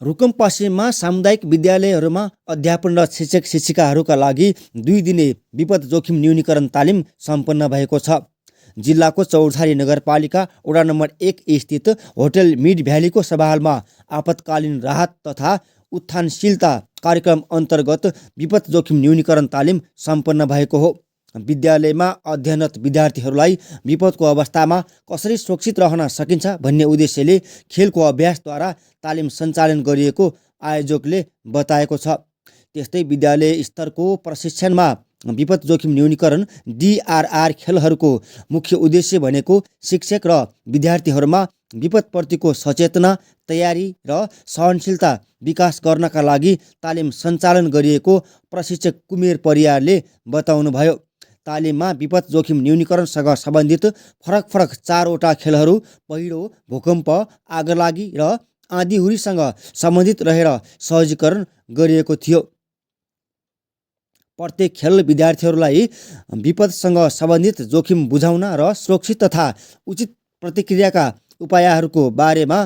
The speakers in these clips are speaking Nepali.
रुकुम पश्चिममा सामुदायिक विद्यालयहरूमा अध्यापनरत शिक्षक शिक्षिकाहरूका लागि 2 दिने विपद जोखिम न्यूनीकरण तालिम सम्पन्न भएको छ। जिल्लाको चौरधारी नगरपालिका वडा नम्बर 1 स्थित होटल मिड भ्यालीको सभाहालमा आपतकालीन राहत तथा उत्थानशीलता कार्यक्रम अन्तर्गत विपद जोखिम न्यूनीकरण तालिम सम्पन्न भएको हो। विद्यालयमा अध्ययनरत विद्यार्थीहरूलाई विपदको अवस्थामा कसरी सुरक्षित रहन सकिन्छ भन्ने उद्देश्यले खेलको अभ्यासद्वारा तालिम सञ्चालन गरिएको आयोजकले बताएको छ। त्यस्तै विद्यालय स्तरको प्रशिक्षणमा विपद जोखिम न्यूनीकरण DRR खेलहरूको मुख्य उद्देश्य भनेको शिक्षक र विद्यार्थीहरूमा विपदप्रतिको सचेतना, तयारी र सहनशीलता विकास गर्नका लागि तालिम सञ्चालन गरिएको प्रशिक्षक कुमेर परियारले बताउनुभयो। तालिममा विपद जोखिम न्यूनीकरणसँग सम्बन्धित फरक 4वटा खेलहरू पहिरो, भूकम्प, आगलागी र आँधीहुरीसँग सम्बन्धित रहेर सहजीकरण गरिएको थियो। प्रत्येक खेल विद्यार्थीहरूलाई विपदसँग सम्बन्धित जोखिम बुझाउन र सुरक्षित तथा उचित प्रतिक्रियाका उपायहरूको बारेमा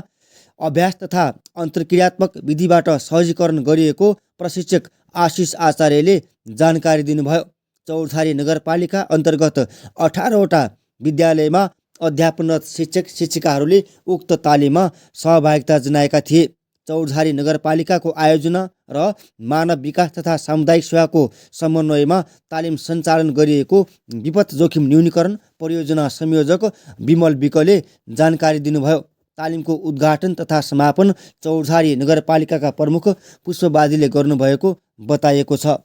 अभ्यास तथा अन्तर्क्रियात्मक विधिबाट सहजीकरण गरिएको प्रशिक्षक आशिष आचार्यले जानकारी दिनुभयो। चौरधारी नगरपालिका अन्तर्गत 18वटा विद्यालयमा अध्यापनरत शिक्षक शिक्षिकाहरूले उक्त तालिममा सहभागिता जनाएका थिए। चौरधारी नगरपालिकाको आयोजना र मानव विकास तथा सामुदायिक सेवाको समन्वयमा तालिम सञ्चालन गरिएको विपद जोखिम न्यूनीकरण परियोजना संयोजक विमल विकले जानकारी दिनुभयो। तालिमको उद्घाटन तथा समापन चौरधारी नगरपालिकाका प्रमुख पुष्पवादीले गर्नुभएको बताइएको छ।